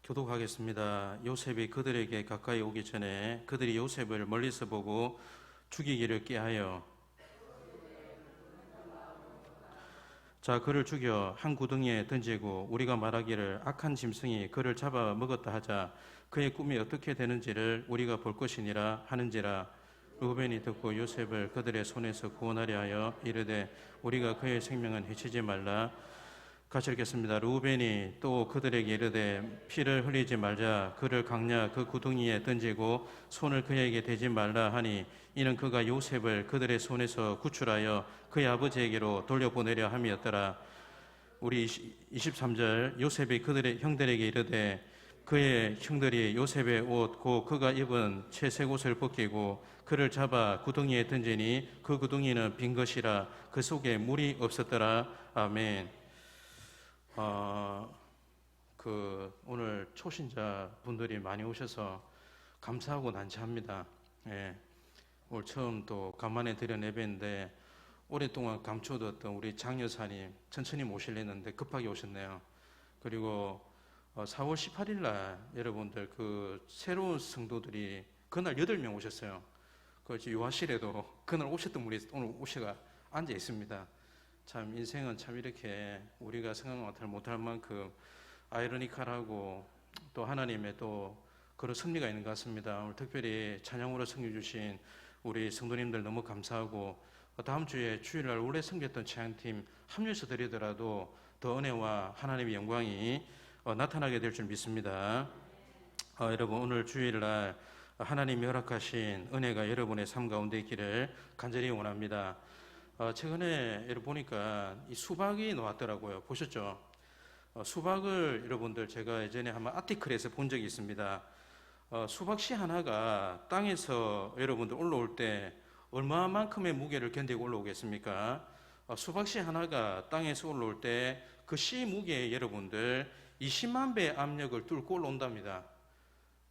교독하겠습니다. 요셉이 그들에게 가까이 오기 전에 그들이 요셉을 멀리서 보고 죽이기를 꾀하여 자 그를 죽여 한 구덩이에 던지고 우리가 말하기를 악한 짐승이 그를 잡아 먹었다 하자 그의 꿈이 어떻게 되는지를 우리가 볼 것이니라 하는지라. 루벤이 듣고 요셉을 그들의 손에서 구원하려 하여 이르되 우리가 그의 생명은 해치지 말라. 같이 읽겠습니다. 루벤이 또 그들에게 이르되 피를 흘리지 말자 그를 강야 그 구덩이에 던지고 손을 그에게 대지 말라 하니 이는 그가 요셉을 그들의 손에서 구출하여 그의 아버지에게로 돌려보내려 함이었더라. 우리 23절 요셉이 그들의 형들에게 이르되 그의 형들이 요셉의 옷 곧 그가 입은 채색 옷을 벗기고 그를 잡아 구덩이에 던지니 그 구덩이는 빈 것이라 그 속에 물이 없었더라. 아멘. 오늘 초신자 분들이 많이 오셔서 감사하고 난처합니다. 예, 오늘 처음 또 간만에 드린 예배인데 오랫동안 감춰뒀던 우리 장 여사님 천천히 모시려는데 급하게 오셨네요. 그리고 4월 18일 날 여러분들 그 새로운 성도들이 그날 8명 오셨어요. 그 요하실에도 그날 오셨던 분이 오늘 오셔가 앉아 있습니다. 참 인생은 참 이렇게 우리가 생각 못할 만큼 아이러니컬하고 또 하나님의 또 그런 섭리가 있는 것 같습니다. 오늘 특별히 찬양으로 섬겨 주신 우리 성도님들 너무 감사하고 다음 주에 주일날 원래 섬겼던 찬양팀 합류해서 드리더라도 더 은혜와 하나님의 영광이 나타나게 될 줄 믿습니다. 여러분 오늘 주일날 하나님이 허락하신 은혜가 여러분의 삶 가운데 있기를 간절히 원합니다. 최근에 여러분 보니까 이 수박이 나왔더라고요. 보셨죠? 수박을 여러분들 제가 예전에 한번 아티클에서 본 적이 있습니다. 수박씨 하나가 땅에서 여러분들 올라올 때 얼마만큼의 무게를 견디고 올라오겠습니까? 수박씨 하나가 땅에서 올라올 때 그 씨 무게에 여러분들 20만 배의 압력을 뚫고 올라온답니다.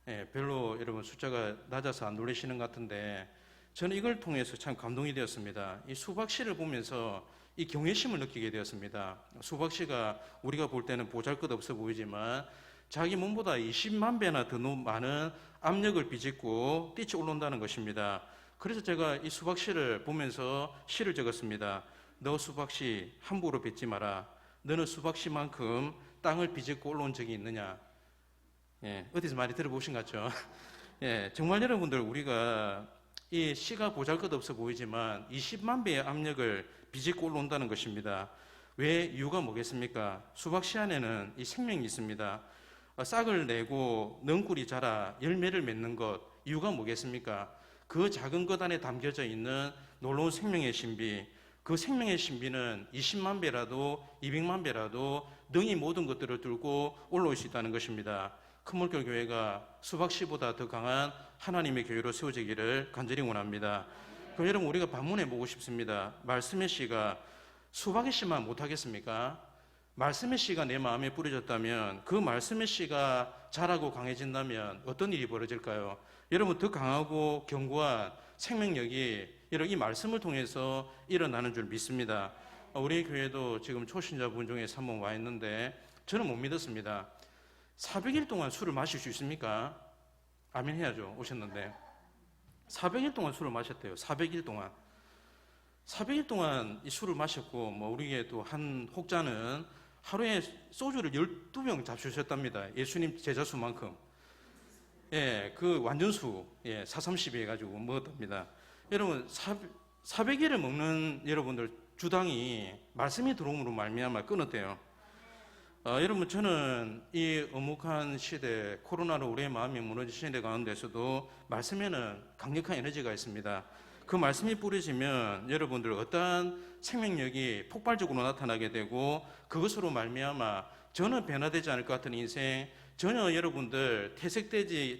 예, 별로 여러분 숫자가 낮아서 안 놀라시는 것 같은데 저는 이걸 통해서 참 감동이 되었습니다. 이 수박씨를 보면서 이 경외심을 느끼게 되었습니다. 수박씨가 우리가 볼 때는 보잘것없어 보이지만 자기 몸보다 20만 배나 더 많은 압력을 비집고 뛰쳐 올라온다는 것입니다. 그래서 제가 이 수박씨를 보면서 시를 적었습니다. 너 수박씨 함부로 뱉지 마라. 너는 수박씨만큼 땅을 비집고 올라온 적이 있느냐? 예, 어디서 많이 들어보신 것 같죠? 예, 정말 여러분들 우리가 이 씨가 보잘것없어 보이지만 20만 배의 압력을 비집고 올라온다는 것입니다. 왜? 이유가 뭐겠습니까? 수박씨 안에는 이 생명이 있습니다. 싹을 내고 넝쿨이 자라 열매를 맺는 것, 이유가 뭐겠습니까? 그 작은 것 안에 담겨져 있는 놀라운 생명의 신비, 그 생명의 신비는 20만 배라도 200만 배라도 능히 모든 것들을 뚫고 올라올 수 있다는 것입니다. 큰물결 교회가 수박씨보다 더 강한 하나님의 교회로 세워지기를 간절히 원합니다. 그럼 여러분 우리가 반문해 보고 싶습니다. 말씀의 씨가 수박의 씨만 못하겠습니까? 말씀의 씨가 내 마음에 뿌려졌다면 그 말씀의 씨가 자라고 강해진다면 어떤 일이 벌어질까요? 여러분 더 강하고 견고한 생명력이 여러분 이 말씀을 통해서 일어나는 줄 믿습니다. 우리 교회도 지금 초신자분 중에 3분 와 있는데 저는 못 믿었습니다. 400일 동안 술을 마실 수 있습니까? 아멘 해야죠. 오셨는데 400일 동안 술을 마셨대요. 400일 동안 400일 동안 이 술을 마셨고 우리의 또 한 혹자는 하루에 소주를 12병 잡수셨답니다. 예수님 제자수만큼. 예, 그 완전수 430이 해가지고 먹었답니다. 여러분 400일을 먹는 여러분들 주당이 말씀이 들어옴으로 말미암아 끊었대요. 여러분 저는 이 엄혹한 시대 코로나로 우리의 마음이 무너진 시대 가운데서도 말씀에는 강력한 에너지가 있습니다. 그 말씀이 뿌려지면 여러분들 어떠한 생명력이 폭발적으로 나타나게 되고 그것으로 말미암아 저는 변화되지 않을 것 같은 인생, 전혀 여러분들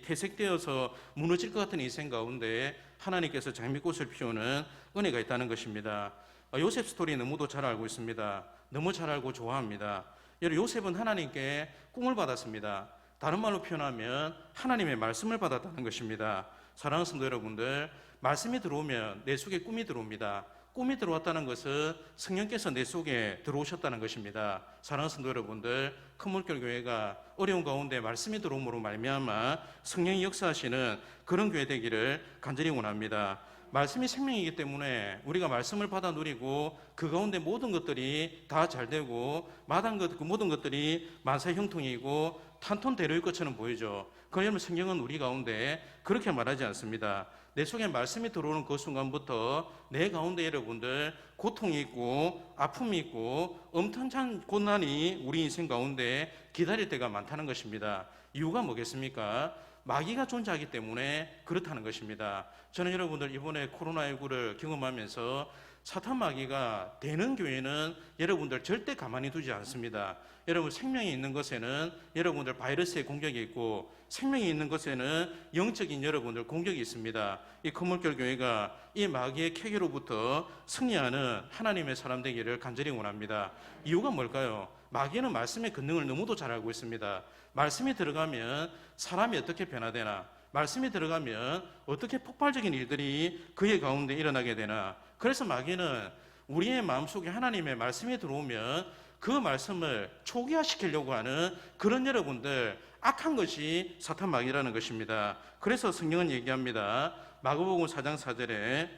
퇴색되어서 무너질 것 같은 인생 가운데 하나님께서 장미꽃을 피우는 은혜가 있다는 것입니다. 요셉 스토리 너무도 잘 알고 있습니다. 너무 잘 알고 좋아합니다. 여러분 요셉은 하나님께 꿈을 받았습니다. 다른 말로 표현하면 하나님의 말씀을 받았다는 것입니다. 사랑하는 성도 여러분들, 말씀이 들어오면 내 속에 꿈이 들어옵니다. 꿈이 들어왔다는 것은 성령께서 내 속에 들어오셨다는 것입니다. 사랑하는 성도 여러분들, 큰물결 교회가 어려운 가운데 말씀이 들어옴으로 말미암아 성령이 역사하시는 그런 교회 되기를 간절히 원합니다. 말씀이 생명이기 때문에 우리가 말씀을 받아 누리고 그 가운데 모든 것들이 다 잘 되고 그 모든 것들이 만사 형통이고 탄톤대로일 것처럼 보이죠. 그러면 성경은 우리 가운데 그렇게 말하지 않습니다. 내 속에 말씀이 들어오는 그 순간부터 내 가운데 여러분들 고통이 있고 아픔이 있고 엄청난 고난이 우리 인생 가운데 기다릴 때가 많다는 것입니다. 이유가 뭐겠습니까? 마귀가 존재하기 때문에 그렇다는 것입니다. 저는 여러분들 이번에 코로나19를 경험하면서 사탄 마귀가 되는 교회는 여러분들 절대 가만히 두지 않습니다. 여러분 생명이 있는 것에는 여러분들 바이러스의 공격이 있고 생명이 있는 것에는 영적인 여러분들 공격이 있습니다. 이 큰물결 교회가 이 마귀의 캐기로부터 승리하는 하나님의 사람 되기를 간절히 원합니다. 이유가 뭘까요? 마귀는 말씀의 권능을 너무도 잘 알고 있습니다. 말씀이 들어가면 사람이 어떻게 변화되나, 말씀이 들어가면 어떻게 폭발적인 일들이 그의 가운데 일어나게 되나. 그래서 마귀는 우리의 마음속에 하나님의 말씀이 들어오면 그 말씀을 초기화시키려고 하는 그런 여러분들 악한 것이 사탄 마귀라는 것입니다. 그래서 성경은 얘기합니다. 마가복음 4장 4절에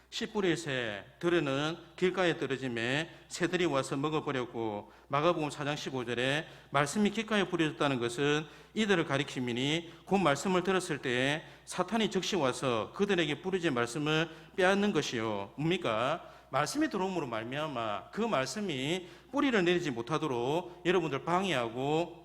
씨 뿌릴 새 들에는 길가에 떨어짐에 새들이 와서 먹어버렸고, 마가복음 4장 15절에 말씀이 길가에 뿌려졌다는 것은 이들을 가리킴이니 곧 말씀을 들었을 때에 사탄이 즉시 와서 그들에게 뿌려진 말씀을 빼앗는 것이요. 뭡니까? 말씀이 들어옴으로 말미암아 그 말씀이 뿌리를 내리지 못하도록 여러분들 방해하고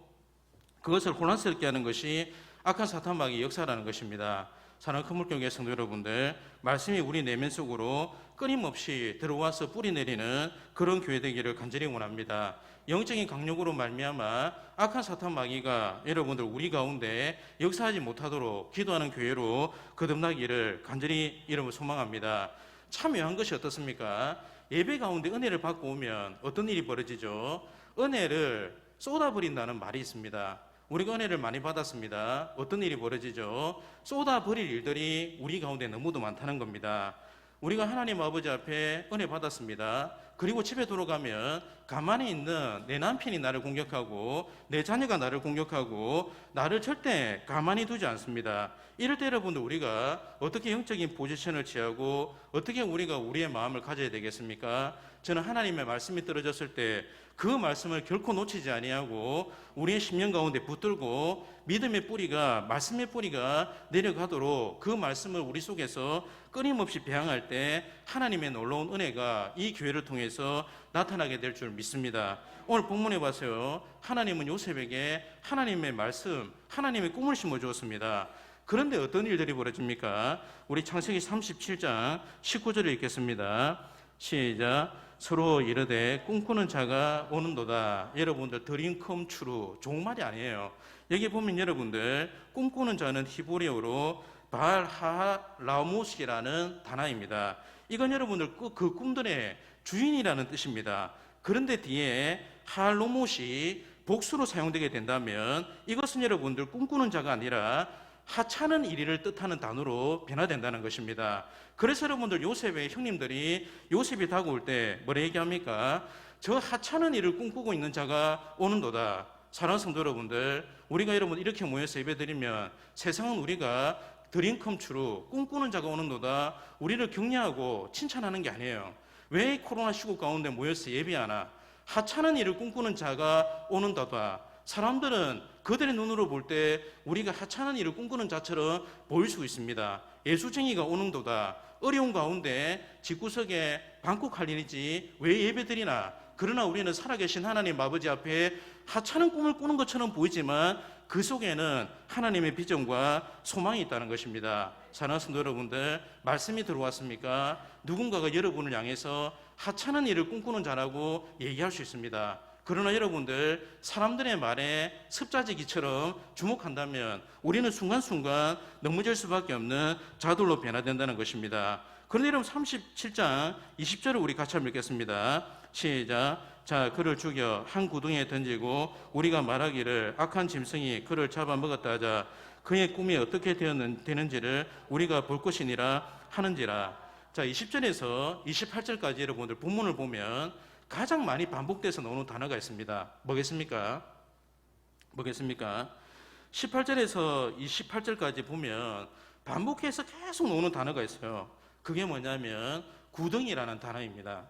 그것을 혼란스럽게 하는 것이 악한 사탄 마귀의 역사라는 것입니다. 사랑하는 큰물교회 성도 여러분들, 말씀이 우리 내면 속으로 끊임없이 들어와서 뿌리 내리는 그런 교회 되기를 간절히 원합니다. 영적인 강력으로 말미암아 악한 사탄 마귀가 여러분들 우리 가운데 역사하지 못하도록 기도하는 교회로 거듭나기를 간절히 여러분 소망합니다. 참여한 것이 어떻습니까? 예배 가운데 은혜를 받고 오면 어떤 일이 벌어지죠? 은혜를 쏟아버린다는 말이 있습니다. 우리가 은혜를 많이 받았습니다. 어떤 일이 벌어지죠? 쏟아버릴 일들이 우리 가운데 너무도 많다는 겁니다. 우리가 하나님 아버지 앞에 은혜 받았습니다. 그리고 집에 돌아가면 가만히 있는 내 남편이 나를 공격하고 내 자녀가 나를 공격하고 나를 절대 가만히 두지 않습니다. 이럴 때 여러분들 우리가 어떻게 영적인 포지션을 취하고 어떻게 우리가 우리의 마음을 가져야 되겠습니까? 저는 하나님의 말씀이 떨어졌을 때 그 말씀을 결코 놓치지 아니하고 우리의 심령 가운데 붙들고 믿음의 뿌리가, 말씀의 뿌리가 내려가도록 그 말씀을 우리 속에서 끊임없이 배양할 때 하나님의 놀라운 은혜가 이 교회를 통해서 나타나게 될 줄 믿습니다. 오늘 본문에 봐서요, 하나님은 요셉에게 하나님의 말씀, 하나님의 꿈을 심어주었습니다. 그런데 어떤 일들이 벌어집니까? 우리 창세기 37장 19절을 읽겠습니다. 시작. 서로 이르되 꿈꾸는 자가 오는도다. 여러분들 드림 컴 트루, 좋은 말이 아니에요. 여기 보면 여러분들 꿈꾸는 자는 히브리어로 발하라무스라는 단어입니다. 이건 여러분들 그 꿈들의 주인이라는 뜻입니다. 그런데 뒤에 할로못이 복수로 사용되게 된다면 이것은 여러분들 꿈꾸는 자가 아니라 하찮은 일을 뜻하는 단어로 변화된다는 것입니다. 그래서 여러분들 요셉의 형님들이 요셉이 다가올 때 뭐라 얘기합니까? 저 하찮은 일을 꿈꾸고 있는 자가 오는도다. 사랑하는 성도 여러분들, 우리가 여러분 이렇게 모여서 예배드리면 세상은 우리가 드림 컴 트루, 꿈꾸는 자가 오는도다, 우리를 격려하고 칭찬하는 게 아니에요. 왜 코로나 시국 가운데 모여서 예배하나? 하찮은 일을 꿈꾸는 자가 오는도다. 사람들은 그들의 눈으로 볼 때 우리가 하찮은 일을 꿈꾸는 자처럼 보일 수 있습니다. 예수쟁이가 오는도다. 어려운 가운데 집구석에 방콕할 일이지 왜 예배드리나? 그러나 우리는 살아계신 하나님 아버지 앞에 하찮은 꿈을 꾸는 것처럼 보이지만 그 속에는 하나님의 비전과 소망이 있다는 것입니다. 사랑하는 성도 여러분들, 말씀이 들어왔습니까? 누군가가 여러분을 향해서 하찮은 일을 꿈꾸는 자라고 얘기할 수 있습니다. 그러나 여러분들, 사람들의 말에 습자지기처럼 주목한다면 우리는 순간순간 넘어질 수밖에 없는 자들로 변화된다는 것입니다. 그런데 여러분 37장 20절을 우리 같이 한번 읽겠습니다. 시작. 자, 그를 죽여 한 구덩이에 던지고 우리가 말하기를 악한 짐승이 그를 잡아먹었다 하자. 그의 꿈이 어떻게 되는지를 우리가 볼 것이니라 하는지라. 자, 20절에서 28절까지 여러분들 본문을 보면 가장 많이 반복돼서 나오는 단어가 있습니다. 뭐겠습니까? 18절에서 28절까지 보면 반복해서 계속 나오는 단어가 있어요. 그게 뭐냐면 구덩이라는 단어입니다.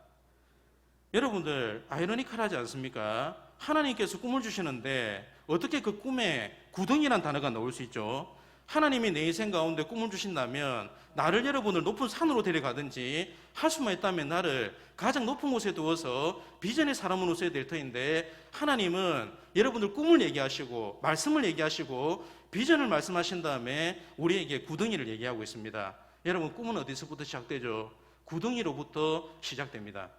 여러분들 아이러니컬하지 않습니까? 하나님께서 꿈을 주시는데 어떻게 그 꿈에 구덩이라는 단어가 나올 수 있죠? 하나님이 내 인생 가운데 꿈을 주신다면 나를 여러분을 높은 산으로 데려가든지 할 수만 있다면 나를 가장 높은 곳에 두어서 비전의 사람으로 써야 될 터인데, 하나님은 여러분들 꿈을 얘기하시고 말씀을 얘기하시고 비전을 말씀하신 다음에 우리에게 구덩이를 얘기하고 있습니다. 여러분, 꿈은 어디서부터 시작되죠? 구덩이로부터 시작됩니다.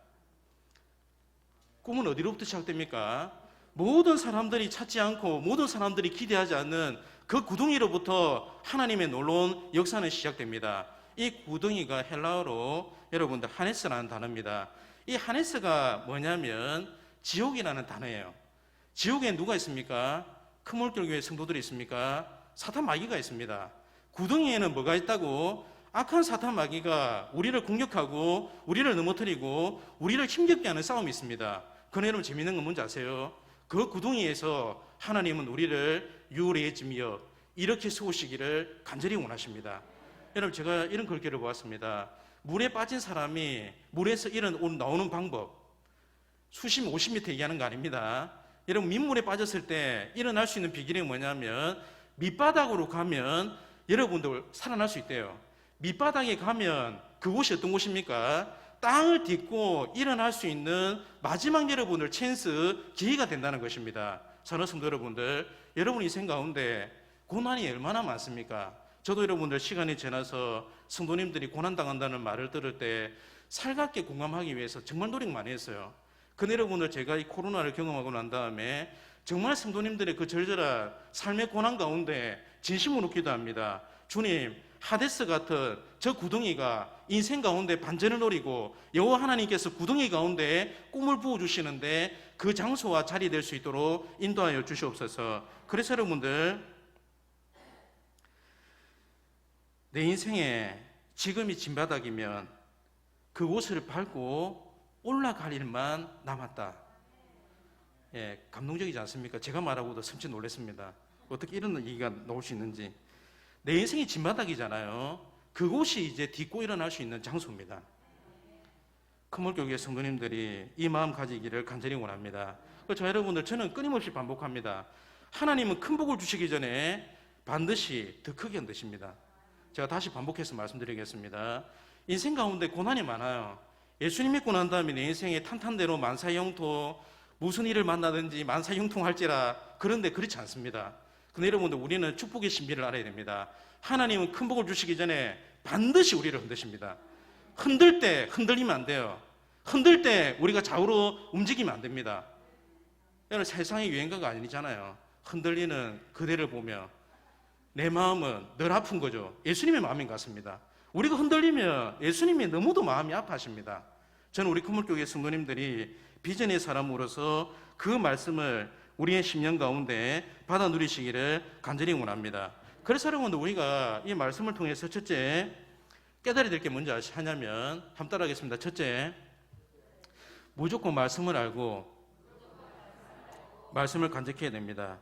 꿈은 어디로부터 시작됩니까? 모든 사람들이 찾지 않고 모든 사람들이 기대하지 않는 그 구덩이로부터 하나님의 놀라운 역사는 시작됩니다. 이 구덩이가 헬라어로 여러분들 하네스라는 단어입니다. 이 하네스가 뭐냐면 지옥이라는 단어예요. 지옥에 누가 있습니까? 크몰교회 성도들이 있습니까? 사탄 마귀가 있습니다. 구덩이에는 뭐가 있다고? 악한 사탄 마귀가 우리를 공격하고 우리를 넘어뜨리고 우리를 힘겹게 하는 싸움이 있습니다. 그러나 여러분, 재미있는 건 뭔지 아세요? 그 구덩이에서 하나님은 우리를 유래해지며 이렇게 세우시기를 간절히 원하십니다. 여러분, 제가 이런 글귀를 보았습니다. 물에 빠진 사람이 물에서 나오는 방법, 수심 50m 얘기하는 거 아닙니다. 여러분, 민물에 빠졌을 때 일어날 수 있는 비결이 뭐냐면 밑바닥으로 가면 여러분들 살아날 수 있대요. 밑바닥에 가면 그곳이 어떤 곳입니까? 땅을 딛고 일어날 수 있는 마지막 여러분들 찬스, 기회가 된다는 것입니다. 사랑하는 성도 여러분들, 여러분 인생 가운데 고난이 얼마나 많습니까? 저도 여러분들 시간이 지나서 성도님들이 고난당한다는 말을 들을 때 살갑게 공감하기 위해서 정말 노력 많이 했어요. 근데 여러분들, 제가 이 코로나를 경험하고 난 다음에 정말 성도님들의 그 절절한 삶의 고난 가운데 진심으로 기도합니다. 주님, 하데스 같은 저 구덩이가 인생 가운데 반전을 노리고 여호와 하나님께서 구덩이 가운데 꿈을 부어주시는데 그 장소와 자리 될 수 있도록 인도하여 주시옵소서. 그래서 여러분들, 내 인생에 지금이 진바닥이면 그곳을 밟고 올라갈 일만 남았다. 예, 감동적이지 않습니까? 제가 말하고도 섬찟 놀랐습니다. 어떻게 이런 얘기가 나올 수 있는지. 내 인생이 진바닥이잖아요. 그곳이 이제 딛고 일어날 수 있는 장소입니다. 큰물교회 성도님들이 이 마음 가지기를 간절히 원합니다. 그래서 여러분들, 저는 끊임없이 반복합니다. 하나님은 큰 복을 주시기 전에 반드시 더 크게 흔드십니다. 제가 다시 반복해서 말씀드리겠습니다. 인생 가운데 고난이 많아요. 예수님 믿고 난 다음에 내 인생에 탄탄대로 만사형통, 무슨 일을 만나든지 만사형통할지라, 그런데 그렇지 않습니다. 근데 여러분들, 우리는 축복의 신비를 알아야 됩니다. 하나님은 큰 복을 주시기 전에 반드시 우리를 흔드십니다. 흔들 때 흔들리면 안 돼요. 흔들 때 우리가 좌우로 움직이면 안 됩니다. 여러분, 세상의 유행가가 아니잖아요. 흔들리는 그대를 보며 내 마음은 늘 아픈 거죠. 예수님의 마음인 것 같습니다. 우리가 흔들리면 예수님이 너무도 마음이 아파하십니다. 저는 우리 큰물교회 성도님들이 비전의 사람으로서 그 말씀을 우리의 심령 가운데 받아 누리시기를 간절히 원합니다. 그래서 여러분들, 우리가 이 말씀을 통해서 첫째 깨달아야 될 게 뭔지 아시냐면, 한번 따라하겠습니다. 첫째, 무조건 말씀을 알고 말씀을 간직해야 됩니다.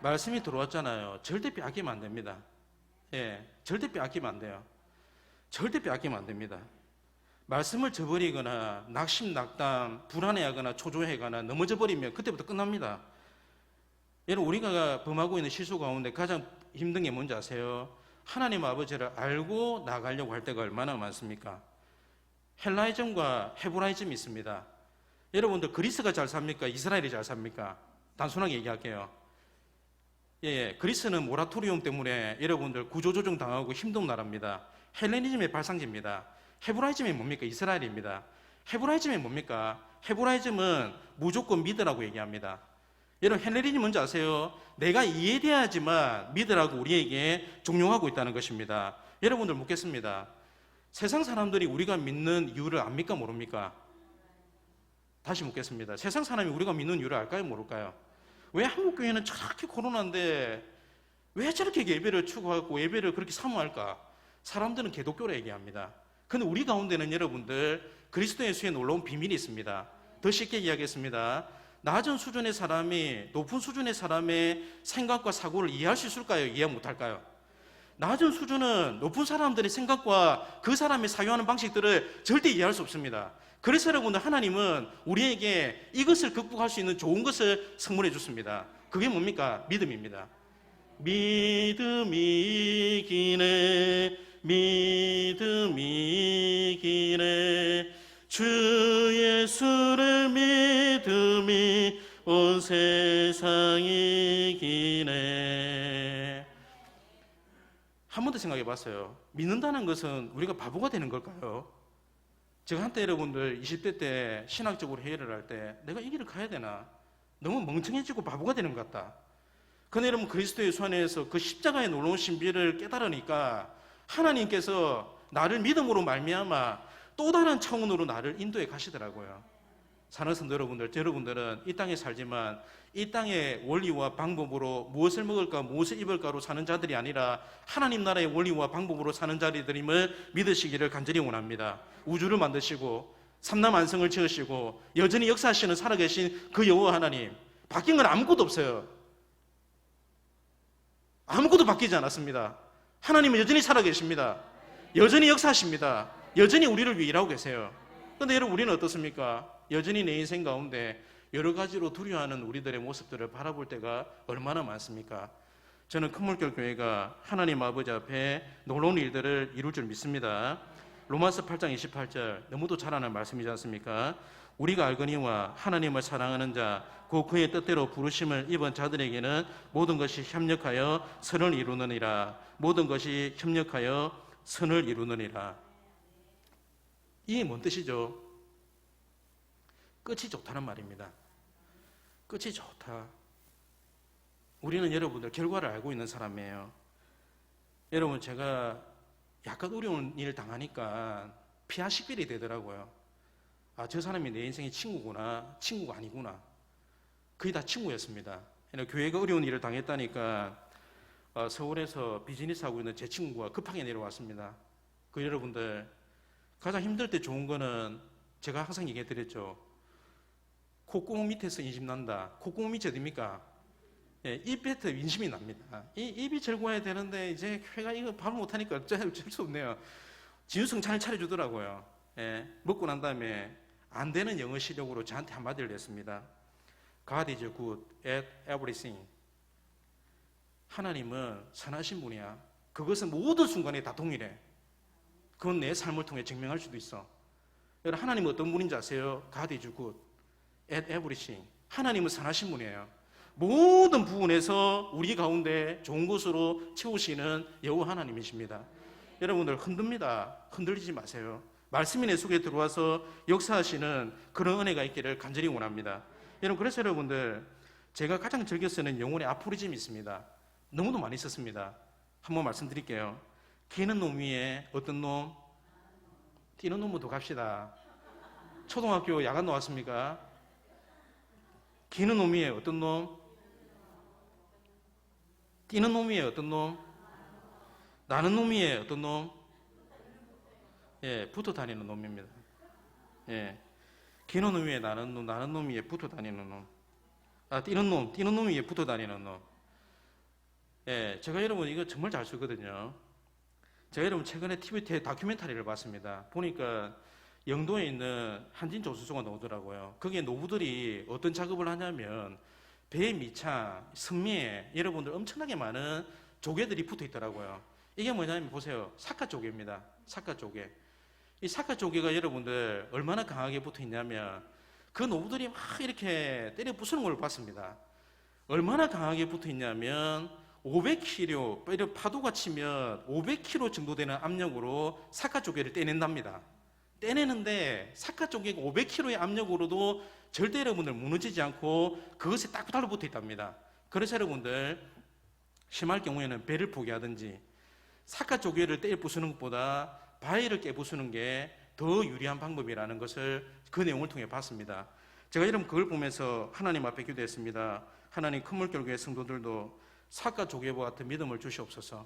말씀이 들어왔잖아요. 절대 빼앗기면 안 됩니다. 예, 절대 빼앗기면 안 돼요. 절대 빼앗기면 안 됩니다. 말씀을 저버리거나 낙심낙담, 불안해하거나 초조해하거나 넘어져 버리면 그때부터 끝납니다. 여러분, 우리가 범하고 있는 실수 가운데 가장 힘든 게 뭔지 아세요? 하나님 아버지를 알고 나가려고 할 때가 얼마나 많습니까? 헬라이즘과 헤브라이즘이 있습니다. 여러분들, 그리스가 잘 삽니까? 이스라엘이 잘 삽니까? 단순하게 얘기할게요. 예, 그리스는 모라토리움 때문에 여러분들 구조조정 당하고 힘든 나라입니다. 헬레니즘의 발상지입니다. 헤브라이즘이 뭡니까? 이스라엘입니다. 헤브라이즘이 뭡니까? 헤브라이즘은 무조건 믿으라고 얘기합니다. 여러분, 헬레니즘이 뭔지 아세요? 내가 이해돼야지만 믿으라고 우리에게 종용하고 있다는 것입니다. 여러분들 묻겠습니다. 세상 사람들이 우리가 믿는 이유를 압니까? 모릅니까? 다시 묻겠습니다. 세상 사람이 우리가 믿는 이유를 알까요? 모를까요? 왜 한국교회는 저렇게 코로나인데 왜 저렇게 예배를 추구하고 예배를 그렇게 사모할까? 사람들은 개독교라 얘기합니다. 근데 우리 가운데는 여러분들 그리스도 예수의 놀라운 비밀이 있습니다. 더 쉽게 이야기했습니다. 낮은 수준의 사람이 높은 수준의 사람의 생각과 사고를 이해할 수 있을까요? 이해 못할까요? 낮은 수준은 높은 사람들의 생각과 그 사람이 사용하는 방식들을 절대 이해할 수 없습니다. 그래서 여러분들 하나님은 우리에게 이것을 극복할 수 있는 좋은 것을 선물해 줬습니다. 그게 뭡니까? 믿음입니다. 믿음이 이기네, 믿음이 이기네, 주 예수를 믿음이 온 세상이 이기네. 한 번도 생각해 봤어요. 믿는다는 것은 우리가 바보가 되는 걸까요? 제가 한때 여러분들 20대 때 신학적으로 회의를 할 때 내가 이 길을 가야 되나? 너무 멍청해지고 바보가 되는 것 같다. 그런데 여러분 그리스도 예수 안에서 그 십자가의 놀라운 신비를 깨달으니까 하나님께서 나를 믿음으로 말미암아 또 다른 차원으로 나를 인도해 가시더라고요. 사는 성도 여러분들은 이 땅에 살지만 이 땅의 원리와 방법으로 무엇을 먹을까 무엇을 입을까로 사는 자들이 아니라 하나님 나라의 원리와 방법으로 사는 자들임을 믿으시기를 간절히 원합니다. 우주를 만드시고 삼라만성을 지으시고 여전히 역사하시는 살아계신 그 여호와 하나님, 바뀐 건 아무것도 없어요. 아무것도 바뀌지 않았습니다. 하나님은 여전히 살아계십니다. 여전히 역사하십니다. 여전히 우리를 위해 일하고 계세요. 그런데 여러분 우리는 어떻습니까? 여전히 내 인생 가운데 여러 가지로 두려워하는 우리들의 모습들을 바라볼 때가 얼마나 많습니까? 저는 큰물결 교회가 하나님 아버지 앞에 놀라운 일들을 이룰 줄 믿습니다. 로마서 8장 28절 너무도 잘 아는 말씀이지 않습니까? 우리가 알거니와 하나님을 사랑하는 자, 곧 그의 뜻대로 부르심을 입은 자들에게는 모든 것이 협력하여 선을 이루느니라. 모든 것이 협력하여 선을 이루느니라. 이게 뭔 뜻이죠? 끝이 좋다는 말입니다. 끝이 좋다. 우리는 여러분들 결과를 알고 있는 사람이에요. 여러분 제가 약간 어려운 일 당하니까 피하식별이 되더라고요. 아, 저 사람이 내 인생의 친구구나, 친구가 아니구나. 그게 다 친구였습니다. 교회가 어려운 일을 당했다니까 서울에서 비즈니스 하고 있는 제 친구가 급하게 내려왔습니다. 그 여러분들 가장 힘들 때 좋은 거는 제가 항상 얘기해 드렸죠. 콧구멍 밑에서 인심 난다. 콧구멍 밑이 어딥니까? 예, 입에서 인심이 납니다. 이 입이 즐거워야 되는데 이제 교회가 이거 밥을 못하니까 어쩔 수 없네요. 진수성 잘 차려주더라고요. 예, 먹고 난 다음에 안 되는 영어 실력으로 저한테 한마디를 냈습니다. God is good at everything. 하나님은 선하신 분이야. 그것은 모든 순간에 다 동일해. 그건 내 삶을 통해 증명할 수도 있어. 여러분 하나님은 어떤 분인지 아세요? God is good at everything. 하나님은 선하신 분이에요. 모든 부분에서 우리 가운데 좋은 것으로 채우시는 여호와 하나님이십니다. 여러분들 흔듭니다. 흔들리지 마세요. 말씀이 내 속에 들어와서 역사하시는 그런 은혜가 있기를 간절히 원합니다. 여러분 그래서 여러분들 제가 가장 즐겨 쓰는 영혼의 아포리즘이 있습니다. 너무도 많이 썼습니다. 한번 말씀드릴게요. 기는 놈 위에 어떤 놈? 뛰는 놈부터 갑시다. 초등학교 야간 나왔습니까? 기는 놈 위에 어떤 놈? 뛰는 놈 위에 어떤 놈? 나는 놈 위에 어떤 놈? 예, 붙어 다니는 놈입니다. 예, 기는 놈 위에 나는 놈 위에 붙어 다니는 놈. 아, 뛰는 놈 위에 붙어 다니는 놈. 예, 제가 여러분 이거 정말 잘 쓰거든요. 제가 여러분 최근에 TV 다큐멘터리를 봤습니다. 보니까 영도에 있는 한진 조수소가 나오더라고요. 거기에 노부들이 어떤 작업을 하냐면 배 밑창, 선미에 여러분들 엄청나게 많은 조개들이 붙어 있더라고요. 이게 뭐냐면 보세요. 사카조개입니다. 사카조개. 이 사카조개가 여러분들 얼마나 강하게 붙어 있냐면 그 노부들이 막 이렇게 때려 부수는 걸 봤습니다. 얼마나 강하게 붙어 있냐면 500kg, 파도가 치면 500kg 정도 되는 압력으로 사카조개를 떼낸답니다. 떼내는데 사카조개가 500kg의 압력으로도 절대 여러분들 무너지지 않고 그것에 딱 달라붙어 있답니다. 그래서 여러분들 심할 경우에는 배를 포기하든지 사카조개를 떼 부수는 것보다 바위를 깨 부수는 게 더 유리한 방법이라는 것을 그 내용을 통해 봤습니다. 제가 여러분 그걸 보면서 하나님 앞에 기도했습니다. 하나님 큰물결교회 성도들도 사카조개와 같은 믿음을 주시옵소서.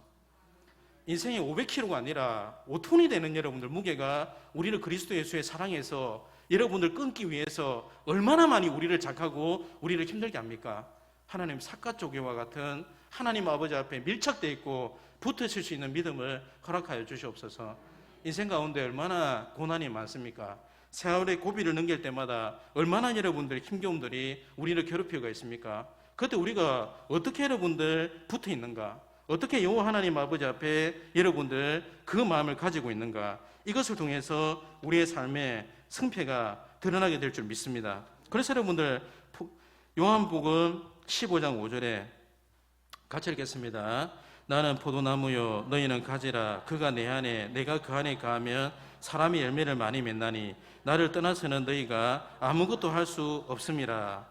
인생의 500kg가 아니라 5톤이 되는 여러분들 무게가 우리를 그리스도 예수의 사랑에서 여러분들 끊기 위해서 얼마나 많이 우리를 작하고 우리를 힘들게 합니까? 하나님 삿갓조개와 같은 하나님 아버지 앞에 밀착되어 있고 붙으실 수 있는 믿음을 허락하여 주시옵소서. 인생 가운데 얼마나 고난이 많습니까? 세월의 고비를 넘길 때마다 얼마나 여러분들 힘겨움들이 우리를 괴롭히고 있습니까? 그때 우리가 어떻게 여러분들 붙어 있는가? 어떻게 여호와 하나님 아버지 앞에 여러분들 그 마음을 가지고 있는가? 이것을 통해서 우리의 삶의 승패가 드러나게 될 줄 믿습니다. 그래서 여러분들 요한복음 15장 5절에 같이 읽겠습니다. 나는 포도나무요 너희는 가지라. 그가 내 안에 내가 그 안에 가하면 사람이 열매를 많이 맺나니 나를 떠나서는 너희가 아무것도 할 수 없음이라.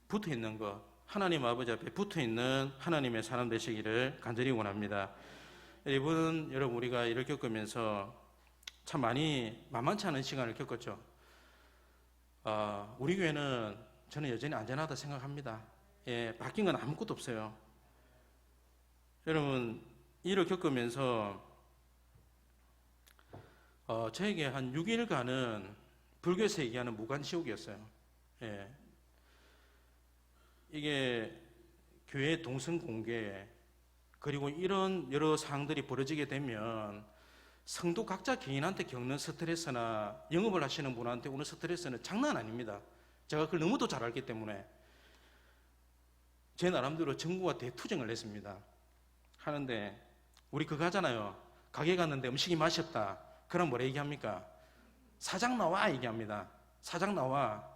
붙어 있는 것, 하나님 아버지 앞에 붙어 있는 하나님의 사람 되시기를 간절히 원합니다. 여러분 우리가 이를 겪으면서 참 많이 만만치 않은 시간을 겪었죠. 우리 교회는 저는 여전히 안전하다 생각합니다. 예, 바뀐 건 아무것도 없어요. 여러분 이를 겪으면서 저에게 한 6일간은 불교에서 얘기하는 무간지옥이었어요. 예. 이게 교회 동성 공개 그리고 이런 여러 사항들이 벌어지게 되면 성도 각자 개인한테 겪는 스트레스나 영업을 하시는 분한테 오는 스트레스는 장난 아닙니다. 제가 그걸 너무도 잘 알기 때문에 제 나름대로 정부와 대투쟁을 했습니다. 하는데 우리 그거 하잖아요. 가게 갔는데 음식이 맛이 없다. 그럼 뭐라 얘기합니까? 사장 나와 얘기합니다. 사장 나와.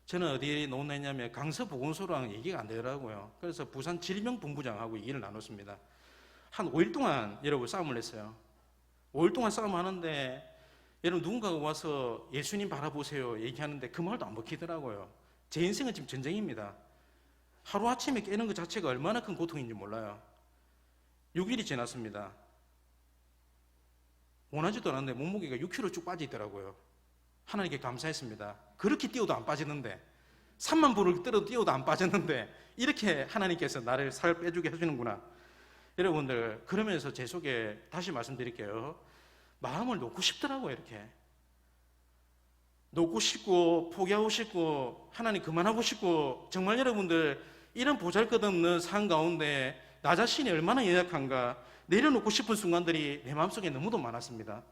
저는 어디에 논했냐면 강서보건소랑 얘기가 안 되더라고요. 그래서 부산 질병본부장하고 얘기를 나눴습니다. 한 5일 동안 여러분 싸움을 했어요. 5일 동안 싸움하는데 여러분 누군가가 와서 예수님 바라보세요 얘기하는데 그 말도 안 먹히더라고요. 제 인생은 지금 전쟁입니다. 하루아침에 깨는 것 자체가 얼마나 큰 고통인지 몰라요. 6일이 지났습니다. 원하지도 않았는데 몸무게가 6kg 쭉 빠지더라고요. 하나님께 감사했습니다. 그렇게 뛰어도 안 빠지는데 3만 불을 뛰어도 안 빠졌는데 이렇게 하나님께서 나를 살 빼주게 해주는구나. 여러분들 그러면서 제 속에 다시 말씀드릴게요. 마음을 놓고 싶더라고요. 이렇게 놓고 싶고 포기하고 싶고 하나님 그만하고 싶고 정말 여러분들 이런 보잘것없는 삶 가운데 나 자신이 얼마나 연약한가 내려놓고 싶은 순간들이 내 마음속에 너무도 많았습니다.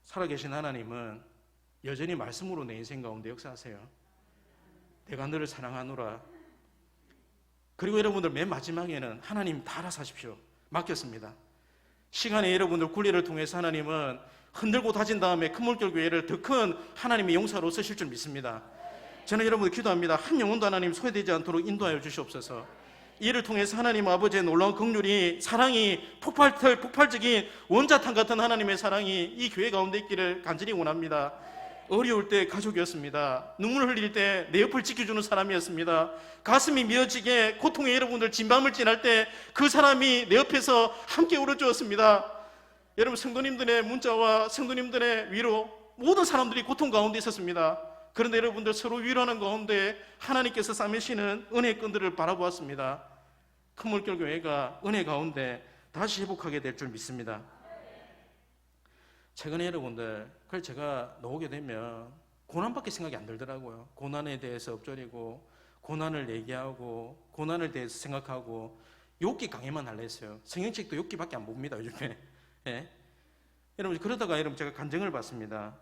살아계신 하나님은 여전히 말씀으로 내 인생 가운데 역사하세요. 내가 너를 사랑하노라. 그리고 여러분들 맨 마지막에는 하나님 다 알아서 하십시오. 맡겼습니다. 시간에 여러분들 굴리를 통해서 하나님은 흔들고 다진 다음에 큰물결교회를 더 큰 하나님의 용사로 쓰실 줄 믿습니다. 저는 여러분들 기도합니다. 한 영혼도 하나님 소외되지 않도록 인도하여 주시옵소서. 이를 통해서 하나님 아버지의 놀라운 긍휼이 사랑이 폭발적인 원자탄 같은 하나님의 사랑이 이 교회 가운데 있기를 간절히 원합니다. 어려울 때 가족이었습니다. 눈물 흘릴 때 내 옆을 지켜주는 사람이었습니다. 가슴이 미어지게 고통의 여러분들 진밤을 지날 때 그 사람이 내 옆에서 함께 울어주었습니다. 여러분 성도님들의 문자와 성도님들의 위로 모든 사람들이 고통 가운데 있었습니다. 그런데 여러분들 서로 위로하는 가운데 하나님께서 싸매시는 은혜의 끈들을 바라보았습니다. 큰물결교회가 은혜 가운데 다시 회복하게 될 줄 믿습니다. 최근에 여러분들 그걸 제가 나오게 되면 고난밖에 생각이 안 들더라고요. 고난에 대해서 엎드리고 고난을 얘기하고 고난을 대해서 생각하고 욥기 강의만 할래 했어요. 성경책도 욥기밖에 안 봅니다 요즘에. 예? 여러분 그러다가 여러분 제가 간증을 받습니다.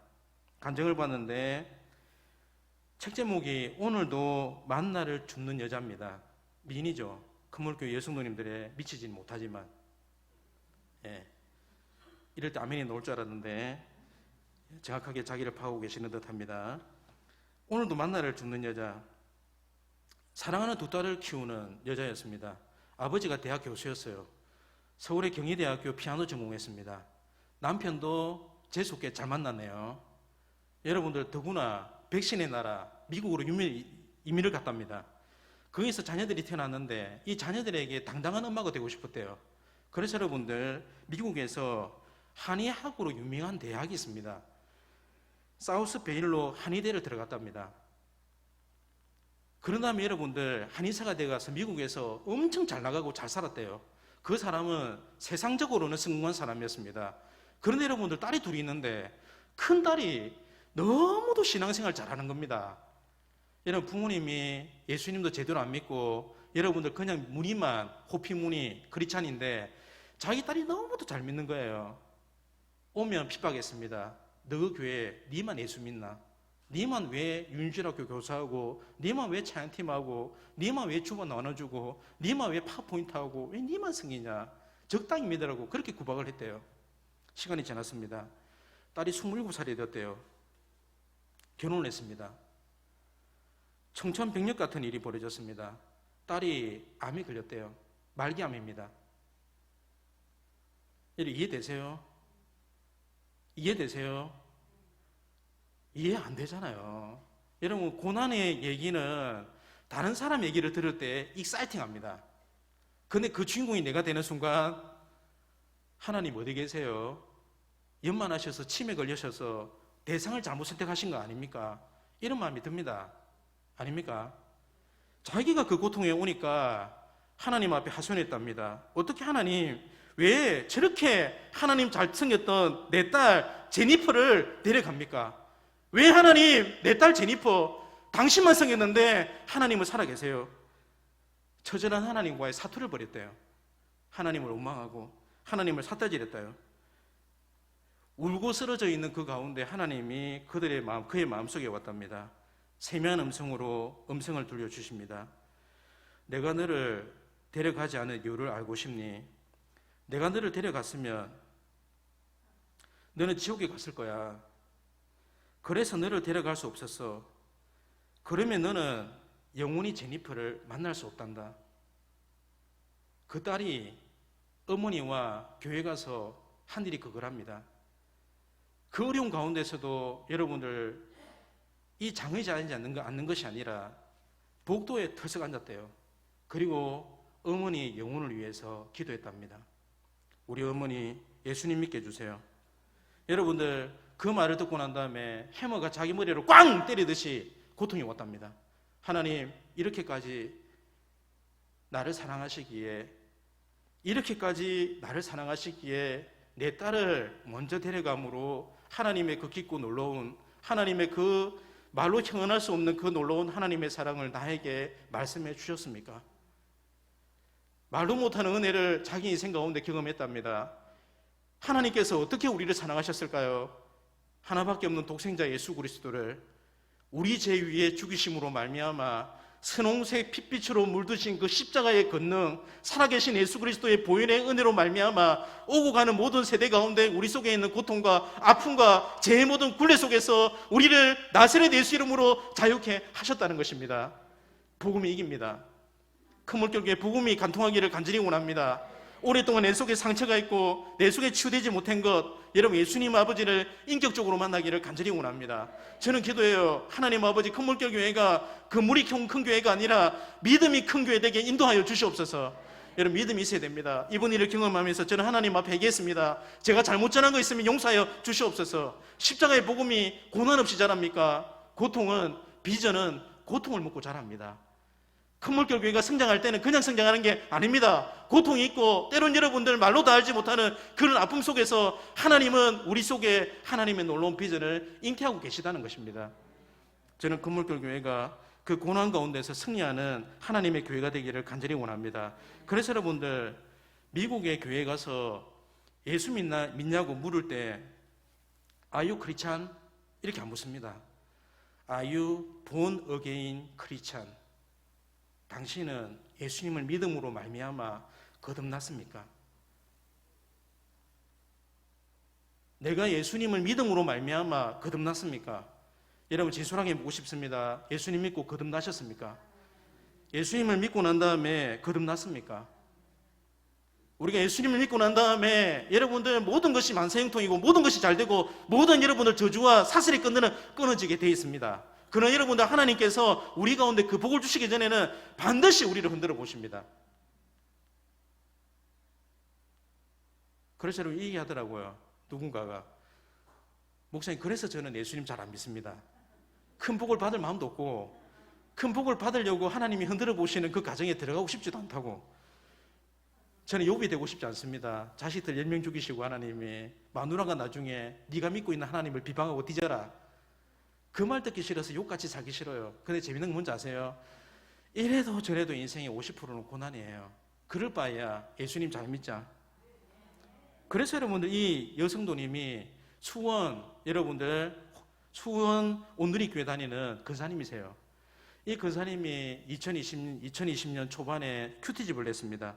간증을 받는데 책 제목이 오늘도 만나를 줍는 여자입니다. 미인이죠. 큰물교회 여성도님들의 미치지는 못하지만 예. 이럴 때 아멘이 나올 줄 알았는데 정확하게 자기를 파악하고 계시는 듯합니다. 오늘도 만나를 줍는 여자. 사랑하는 두 딸을 키우는 여자였습니다. 아버지가 대학 교수였어요. 서울의 경희대학교 피아노 전공했습니다. 남편도 재수없게 잘 만났네요. 여러분들 더구나 백신의 나라 미국으로 이민을 갔답니다. 거기서 자녀들이 태어났는데 이 자녀들에게 당당한 엄마가 되고 싶었대요. 그래서 여러분들 미국에서 한의학으로 유명한 대학이 있습니다. 사우스 베일로 한의대를 들어갔답니다. 그런 다음에 여러분들 한의사가 돼가서 미국에서 엄청 잘 나가고 잘 살았대요. 그 사람은 세상적으로는 성공한 사람이었습니다. 그런데 여러분들 딸이 둘이 있는데 큰 딸이 너무도 신앙생활 잘하는 겁니다. 여러분 부모님이 예수님도 제대로 안 믿고 여러분들 그냥 무늬만 호피 무늬 크리스찬인데 자기 딸이 너무도 잘 믿는 거예요. 오면 핍박했습니다. 너 교회 니만 예수 믿나? 니만 왜 윤실학교 교사하고 니만 왜 찬양팀하고 니만 왜 주보 나눠주고 니만 왜 파워포인트하고 왜 니만 승이냐? 적당히 믿으라고 그렇게 구박을 했대요. 시간이 지났습니다. 딸이 27살이 되었대요. 결혼을 했습니다. 청천벽력 같은 일이 벌어졌습니다. 딸이 암이 걸렸대요. 말기암입니다. 이해되세요? 이해되세요? 이해 안 되잖아요. 여러분 고난의 얘기는 다른 사람 얘기를 들을 때 익사이팅합니다. 근데 그 주인공이 내가 되는 순간 하나님 어디 계세요? 연만하셔서 치매 걸리셔서 대상을 잘못 선택하신 거 아닙니까? 이런 마음이 듭니다. 아닙니까? 자기가 그 고통에 오니까 하나님 앞에 하소연했답니다. 어떻게 하나님 왜 저렇게 하나님 잘 생겼던 내 딸 제니퍼를 데려갑니까? 왜 하나님 내 딸 제니퍼 당신만 생겼는데 하나님은 살아계세요? 처절한 하나님과의 사투를 벌였대요. 하나님을 원망하고 하나님을 삿대질했대요. 울고 쓰러져 있는 그 가운데 하나님이 그들의 마음, 그의 마음속에 왔답니다. 세미한 음성으로 음성을 들려주십니다. 내가 너를 데려가지 않을 이유를 알고 싶니? 내가 너를 데려갔으면 너는 지옥에 갔을 거야. 그래서 너를 데려갈 수 없었어. 그러면 너는 영원히 제니퍼를 만날 수 없단다. 그 딸이 어머니와 교회 가서 한 일이 그거랍니다. 그 어려운 가운데서도 여러분들 이 장의자 앉는 것이 아니라 복도에 털썩 앉았대요. 그리고 어머니 영혼을 위해서 기도했답니다. 우리 어머니 예수님 믿게 해주세요. 여러분들 그 말을 듣고 난 다음에 해머가 자기 머리로 꽝 때리듯이 고통이 왔답니다. 하나님 이렇게까지 나를 사랑하시기에 내 딸을 먼저 데려감으로 하나님의 그 깊고 놀라운 하나님의 그 말로 형언할 수 없는 그 놀라운 하나님의 사랑을 나에게 말씀해 주셨습니까? 말로 못하는 은혜를 자기 인생 가운데 경험했답니다. 하나님께서 어떻게 우리를 사랑하셨을까요? 하나밖에 없는 독생자 예수 그리스도를 우리 죄 위에 죽이심으로 말미암아 선홍색 핏빛으로 물드신 그 십자가의 권능, 살아계신 예수 그리스도의 보혈의 은혜로 말미암아 오고 가는 모든 세대 가운데 우리 속에 있는 고통과 아픔과 죄의 모든 굴레 속에서 우리를 나사렛 예수 이름으로 자유케 하셨다는 것입니다. 복음이 이깁니다. 큰 물결교회 복음이 간통하기를 간절히 원합니다. 오랫동안 내 속에 상처가 있고 내 속에 치유되지 못한 것, 여러분 예수님 아버지를 인격적으로 만나기를 간절히 원합니다. 저는 기도해요. 하나님 아버지 큰 물결교회가 그 물이 큰 교회가 아니라 믿음이 큰 교회 되게 인도하여 주시옵소서. 여러분 믿음이 있어야 됩니다. 이번 일을 경험하면서 저는 하나님 앞에 회개했습니다. 제가 잘못 전한 거 있으면 용서하여 주시옵소서. 십자가의 복음이 고난 없이 자랍니까? 비전은 고통을 먹고 자랍니다. 큰 물결교회가 성장할 때는 그냥 성장하는 게 아닙니다. 고통이 있고 때론 여러분들 말로 다 알지 못하는 그런 아픔 속에서 하나님은 우리 속에 하나님의 놀라운 비전을 잉태하고 계시다는 것입니다. 저는 큰 물결교회가 그 고난 가운데서 승리하는 하나님의 교회가 되기를 간절히 원합니다. 그래서 여러분들 미국의 교회에 가서 예수 믿냐고 물을 때 Are you Christian? 이렇게 안 묻습니다. Are you born again Christian? 당신은 예수님을 믿음으로 말미암아 거듭났습니까? 내가 예수님을 믿음으로 말미암아 거듭났습니까? 여러분 진솔하게 묻고 싶습니다. 예수님 믿고 거듭나셨습니까? 예수님을 믿고 난 다음에 거듭났습니까? 우리가 예수님을 믿고 난 다음에 여러분들 모든 것이 만사형통이고 모든 것이 잘되고 모든 여러분들 저주와 사슬이 끊어지게 되어 있습니다. 그러나 여러분들 하나님께서 우리 가운데 그 복을 주시기 전에는 반드시 우리를 흔들어 보십니다. 그래서 여러분 이 얘기하더라고요. 누군가가 목사님 그래서 저는 예수님 잘 안 믿습니다. 큰 복을 받을 마음도 없고 큰 복을 받으려고 하나님이 흔들어 보시는 그 가정에 들어가고 싶지도 않다고. 저는 욥이 되고 싶지 않습니다. 자식들 10명 죽이시고 하나님이 마누라가 나중에 네가 믿고 있는 하나님을 비방하고 뒤져라. 그 말 듣기 싫어서 욕같이 살기 싫어요. 근데 재밌는 건 뭔지 아세요? 이래도 저래도 인생의 50%는 고난이에요. 그럴 바에야 예수님 잘 믿자. 그래서 여러분들 이 여성도님이 여러분들 수원 온누리교회 다니는 근사님이세요. 이 근사님이 2020년 초반에 큐티집을 냈습니다.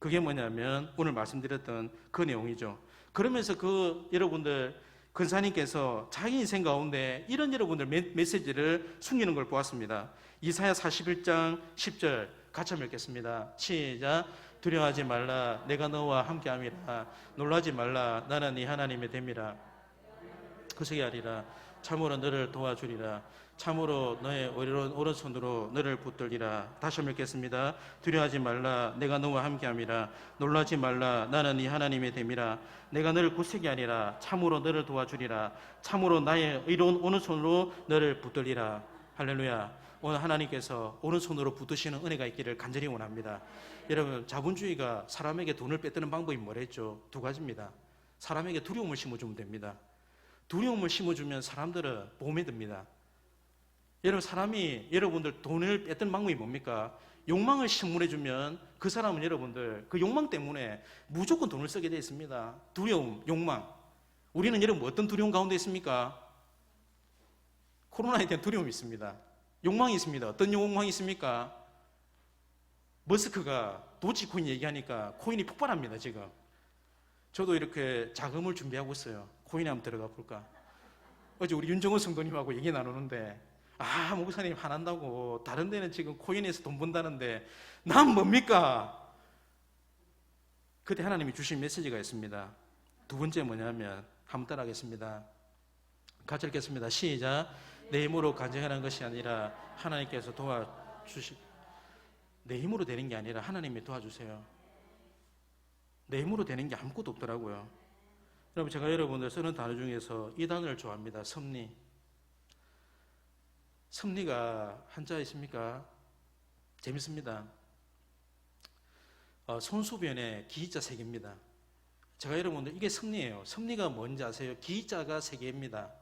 그게 뭐냐면 오늘 말씀드렸던 그 내용이죠. 그러면서 여러분들 근사님께서 자기 인생 가운데 이런 여러분들 메시지를 숨기는 걸 보았습니다. 이사야 41장 10절 같이 한번 읽겠습니다. 시작. 두려워하지 말라. 내가 너와 함께함이라. 놀라지 말라. 나는 네 하나님의 됨이라. 그새기 하리라. 참으로 너를 도와주리라. 참으로 너의 오른손으로 너를 붙들리라. 다시 한번 읽겠습니다. 두려워하지 말라. 내가 너와 함께함이라. 놀라지 말라. 나는 네 하나님의 됨이라. 내가 너를 굳세게 하리라. 참으로 너를 도와주리라. 참으로 나의 의로운 오른손으로 너를 붙들리라. 할렐루야. 오늘 하나님께서 오른손으로 붙드시는 은혜가 있기를 간절히 원합니다. 여러분, 자본주의가 사람에게 돈을 뺏드는 방법이 뭐랬죠? 두 가지입니다. 사람에게 두려움을 심어주면 됩니다. 두려움을 심어주면 사람들은 보험에 듭니다. 여러분들 돈을 뺏는 방법이 뭡니까? 욕망을 심문해주면 그 사람은 여러분들 그 욕망 때문에 무조건 돈을 쓰게 되어 있습니다. 두려움, 욕망. 우리는 여러분 어떤 두려움 가운데 있습니까? 코로나에 대한 두려움이 있습니다. 욕망이 있습니다. 어떤 욕망이 있습니까? 머스크가 도지코인 얘기하니까 코인이 폭발합니다, 지금. 저도 이렇게 자금을 준비하고 있어요. 코인에 한번 들어가 볼까? 어제 우리 윤정호 성도님하고 얘기 나누는데, 목사님 화난다고. 다른 데는 지금 코인에서 돈 번다는데, 난 뭡니까? 그때 하나님이 주신 메시지가 있습니다. 두 번째 뭐냐면, 한번 따라하겠습니다. 같이 읽겠습니다. 시작. 내 힘으로 간증하는 것이 아니라 하나님께서 내 힘으로 되는 게 아니라 하나님이 도와주세요. 내 힘으로 되는 게 아무것도 없더라고요. 여러분, 제가 여러분들 쓰는 단어 중에서 이 단어를 좋아합니다. 섭리. 섭리가 한자 있습니까? 재밌습니다. 손수변에 기자 3개입니다. 제가 여러분들 이게 섭리예요. 섭리가 뭔지 아세요? 기자가 3개입니다.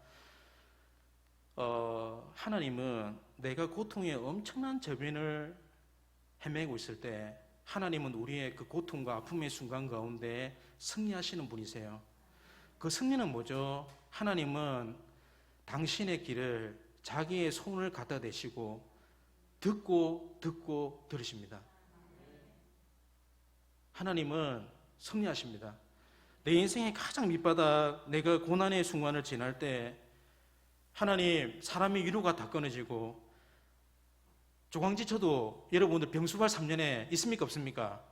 하나님은 내가 고통의 엄청난 저변을 헤매고 있을 때 하나님은 우리의 그 고통과 아픔의 순간 가운데 승리하시는 분이세요. 그 승리는 뭐죠? 하나님은 당신의 길을 자기의 손을 갖다 대시고 듣고 들으십니다. 하나님은 승리하십니다. 내 인생의 가장 밑바닥, 내가 고난의 순간을 지날 때 하나님, 사람의 위로가 다 끊어지고 조광지쳐도 여러분들 병수발 3년에 있습니까 없습니까?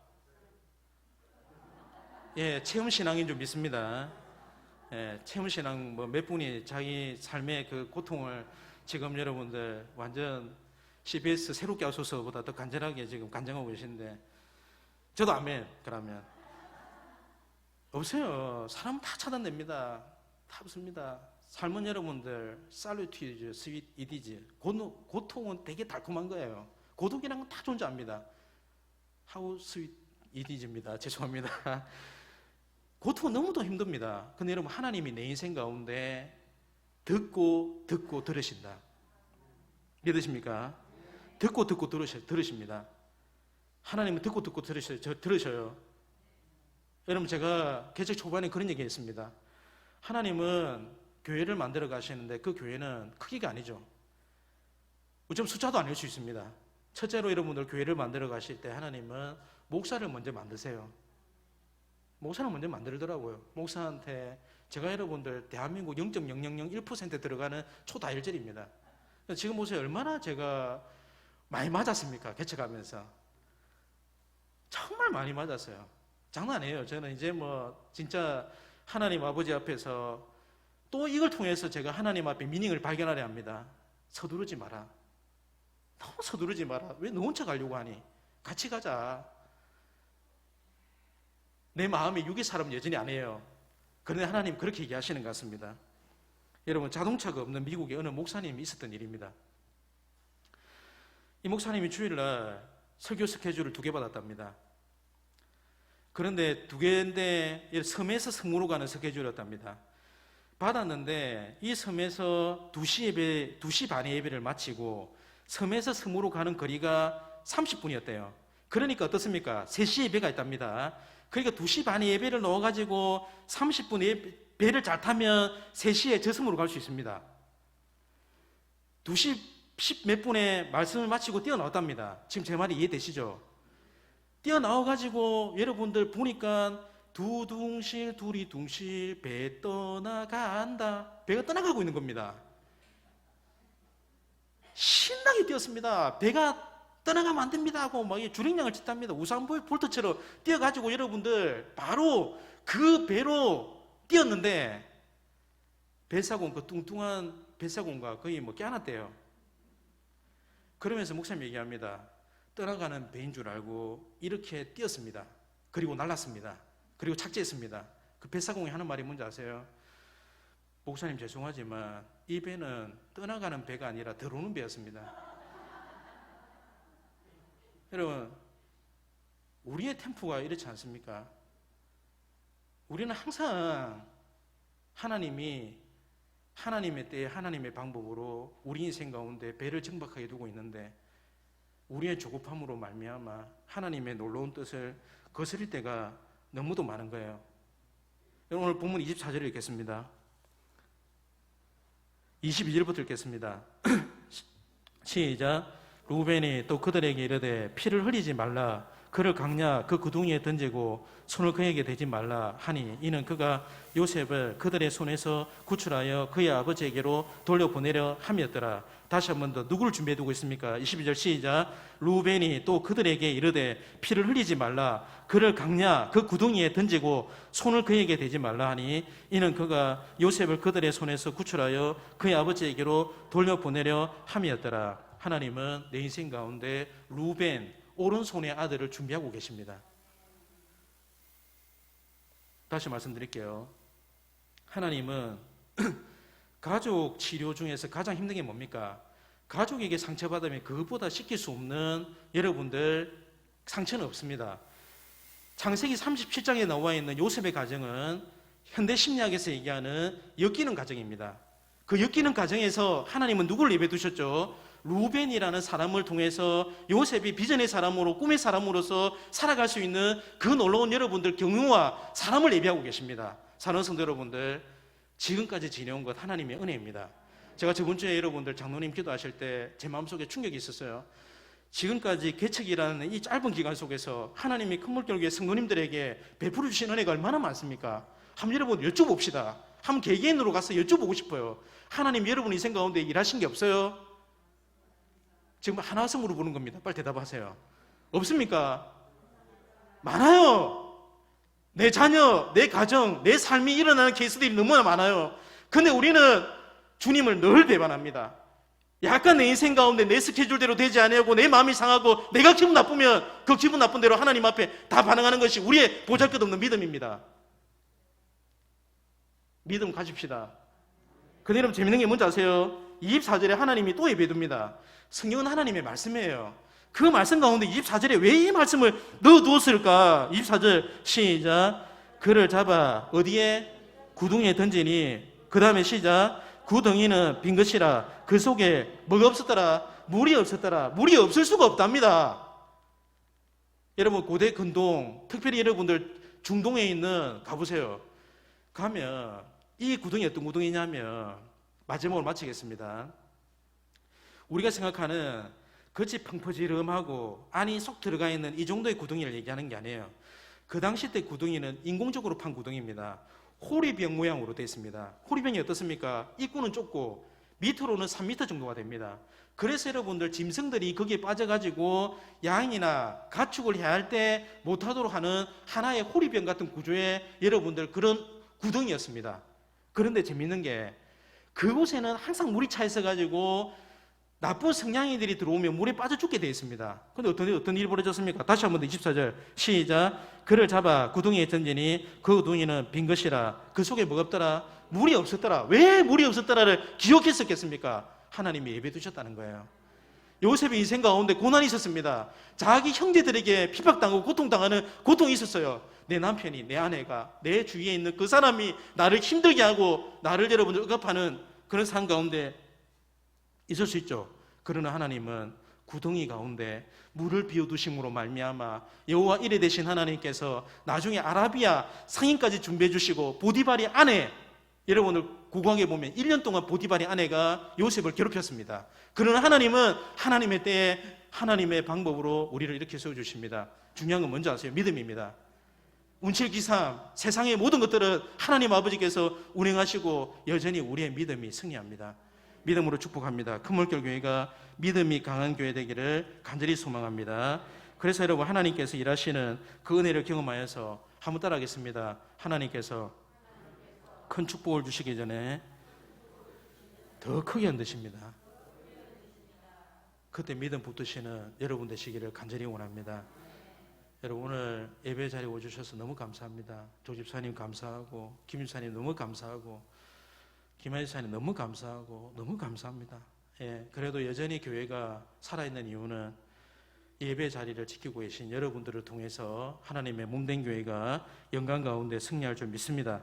예, 체험신앙인 줄 믿습니다. 예, 체험신앙 몇 분이 자기 삶의 그 고통을 지금 여러분들 완전 CBS 새롭게 하소서보다 더 간절하게 지금 간증하고 계신데, 저도 아멘. 그러면 없어요. 사람은 다 차단됩니다. 다 없습니다. 삶은 여러분들 살루티즈, 스윗 이디즈. 고통은 되게 달콤한 거예요. 고독이라는 건 다 존재합니다. 하우 스윗 이디즈입니다. 죄송합니다. 고통은 너무도 힘듭니다. 근데 여러분, 하나님이 내 인생 가운데 듣고 들으신다. 믿으십니까? 듣고 들으십니다. 하나님은 듣고 들으셔요. 여러분, 제가 개척 초반에 그런 얘기 했습니다. 하나님은 교회를 만들어 가시는데 그 교회는 크기가 아니죠. 좀 숫자도 아닐 수 있습니다. 첫째로 여러분들 교회를 만들어 가실 때 하나님은 목사를 먼저 만드세요. 목사를 먼저 만들더라고요. 목사한테 제가 여러분들 대한민국 0.0001% 들어가는 초다혈질입니다. 지금 보세요. 얼마나 제가 많이 맞았습니까? 개척하면서. 정말 많이 맞았어요. 장난 아니에요. 저는 이제 진짜 하나님 아버지 앞에서 또 이걸 통해서 제가 하나님 앞에 미닝을 발견하려 합니다. 서두르지 마라. 너무 서두르지 마라. 왜 너 혼자 가려고 하니? 같이 가자. 내 마음이 육의 사람은 여전히 아니에요. 그런데 하나님 그렇게 얘기하시는 것 같습니다. 여러분, 자동차가 없는 미국에 어느 목사님이 있었던 일입니다. 이 목사님이 주일날 설교 스케줄을 2개 받았답니다. 그런데 2개인데 섬에서 섬으로 가는 스케줄이었답니다. 받았는데 이 섬에서 2시 반에 예배를 마치고 섬에서 섬으로 가는 거리가 30분이었대요. 그러니까 어떻습니까? 3시 예배가 있답니다. 그러니까 2시 반에 예배를 넣어가지고 30분 배를 잘 타면 3시에 저 섬으로 갈 수 있습니다. 2시 10 몇 분에 말씀을 마치고 뛰어나왔답니다. 지금 제 말이 이해되시죠? 뛰어나와가지고 여러분들 보니까 두둥실 두리둥실 배 떠나간다. 배가 떠나가고 있는 겁니다. 신나게 뛰었습니다. 배가 떠나가면 안 됩니다 하고 막 주행량을 짓답니다. 우상 볼트처럼 뛰어가지고 여러분들 바로 그 배로 뛰었는데 배사공, 그 뚱뚱한 배사공과 거의 껴안았대요. 그러면서 목사님 얘기합니다. 떠나가는 배인 줄 알고 이렇게 뛰었습니다. 그리고 날랐습니다. 그리고 착지했습니다. 그 배사공이 하는 말이 뭔지 아세요? 목사님 죄송하지만 이 배는 떠나가는 배가 아니라 들어오는 배였습니다. 여러분, 우리의 템포가 이렇지 않습니까? 우리는 항상 하나님의 때에 하나님의 방법으로 우리 인생 가운데 배를 정박하게 두고 있는데 우리의 조급함으로 말미암아 하나님의 놀라운 뜻을 거스릴 때가 너무도 많은 거예요. 오늘 본문 24절을 읽겠습니다. 22절부터 읽겠습니다. 시작. 루벤이 또 그들에게 이르되 피를 흘리지 말라. 그를 강야 그 구덩이에 던지고 손을 그에게 대지 말라 하니 이는 그가 요셉을 그들의 손에서 구출하여 그의 아버지에게로 돌려보내려 함이었더라. 다시 한 번 더 누구를 준비해 두고 있습니까? 22절 시작. 루벤이 또 그들에게 이르되 피를 흘리지 말라. 그를 강야 그 구덩이에 던지고 손을 그에게 대지 말라 하니 이는 그가 요셉을 그들의 손에서 구출하여 그의 아버지에게로 돌려보내려 함이었더라. 하나님은 내 인생 가운데 루벤 오른손의 아들을 준비하고 계십니다. 다시 말씀드릴게요. 하나님은 가족 치료 중에서 가장 힘든 게 뭡니까? 가족에게 상처받으면 그것보다 시킬 수 없는 여러분들 상처는 없습니다. 창세기 37장에 나와 있는 요셉의 가정은 현대 심리학에서 얘기하는 엮이는 가정입니다. 그 엮이는 가정에서 하나님은 누구를 예배해 두셨죠? 루벤이라는 사람을 통해서 요셉이 비전의 사람으로 꿈의 사람으로서 살아갈 수 있는 그 놀라운 여러분들 경유와 사람을 예비하고 계십니다. 사랑하는 성도 여러분들, 지금까지 지내온 것 하나님의 은혜입니다. 제가 저번 주에 여러분들 장로님 기도하실 때 제 마음속에 충격이 있었어요. 지금까지 개척이라는 이 짧은 기간 속에서 하나님이 큰물결교회 성도님들에게 베풀어 주신 은혜가 얼마나 많습니까? 한번 여러분 여쭤봅시다. 한번 개개인으로 가서 여쭤보고 싶어요. 하나님 여러분 인생 가운데 일하신 게 없어요? 지금 하나서 물어보는 겁니다. 빨리 대답하세요. 없습니까? 많아요. 내 자녀, 내 가정, 내 삶이 일어나는 케이스들이 너무나 많아요. 근데 우리는 주님을 늘 배반합니다. 약간 내 인생 가운데 내 스케줄대로 되지 않고 내 마음이 상하고 내가 기분 나쁘면 그 기분 나쁜 대로 하나님 앞에 다 반응하는 것이 우리의 보잘것없는 믿음입니다. 믿음 가집시다. 근데 여러분 재밌는 게 뭔지 아세요? 24절에 하나님이 또 예배됩니다. 성경은 하나님의 말씀이에요. 그 말씀 가운데 24절에 왜 이 말씀을 넣어두었을까? 24절 시작. 그를 잡아 어디에? 구덩이에 던지니 그 다음에 시작. 구덩이는 빈 것이라 그 속에 뭐가 없었더라? 물이 없었더라. 물이 없을 수가 없답니다. 여러분 고대 근동, 특별히 여러분들 중동에 있는 가보세요. 가면 이 구덩이 어떤 구덩이냐면 마지막으로 마치겠습니다. 우리가 생각하는 겉이 펑퍼지름하고 안이 쏙 들어가 있는 이 정도의 구덩이를 얘기하는 게 아니에요. 그 당시 때 구덩이는 인공적으로 판 구덩이입니다. 호리병 모양으로 되어 있습니다. 호리병이 어떻습니까? 입구는 좁고 밑으로는 3m 정도가 됩니다. 그래서 여러분들 짐승들이 거기에 빠져가지고 양이나 가축을 해야 할 때 못하도록 하는 하나의 호리병 같은 구조의 여러분들 그런 구덩이였습니다. 그런데 재밌는 게 그곳에는 항상 물이 차 있어가지고 나쁜 성냥이들이 들어오면 물에 빠져 죽게 되어 있습니다. 그런데 어떤 일이 벌어졌습니까? 다시 한번 더 24절 시작. 그를 잡아 구덩이에 던지니 그 구덩이는 빈 것이라 그 속에 뭐가 없더라? 물이 없었더라. 왜 물이 없었더라를 기억했었겠습니까? 하나님이 예배 두셨다는 거예요. 요셉의 인생 가운데 고난이 있었습니다. 자기 형제들에게 핍박당하고 고통당하는 고통이 있었어요. 내 남편이, 내 아내가, 내 주위에 있는 그 사람이 나를 힘들게 하고 나를 여러분들 억압하는 그런 상황 가운데 있을 수 있죠. 그러나 하나님은 구덩이 가운데 물을 비워두심으로 말미암아 여호와 이레 되신 하나님께서 나중에 아라비아 상인까지 준비해 주시고 보디발의 아내, 여러분들 구광에 보면 1년 동안 보디발의 아내가 요셉을 괴롭혔습니다. 그러나 하나님은 하나님의 때에 하나님의 방법으로 우리를 이렇게 세워주십니다. 중요한 건 뭔지 아세요? 믿음입니다. 운칠기삼, 세상의 모든 것들은 하나님 아버지께서 운행하시고 여전히 우리의 믿음이 승리합니다. 믿음으로 축복합니다. 큰물결 교회가 믿음이 강한 교회 되기를 간절히 소망합니다. 그래서 여러분, 하나님께서 일하시는 그 은혜를 경험하여서 한번 따라하겠습니다. 하나님께서 큰 축복을 주시기 전에 더 크게 흔드십니다. 그때 믿음 붙드시는 여러분 되시기를 간절히 원합니다. 여러분, 오늘 예배 자리에 오주셔서 너무 감사합니다. 조집사님 감사하고, 김집사님 너무 감사하고, 김하지사님 너무 감사하고, 너무 감사합니다. 예, 그래도 여전히 교회가 살아있는 이유는 예배 자리를 지키고 계신 여러분들을 통해서 하나님의 몸된 교회가 영광 가운데 승리할 줄 믿습니다.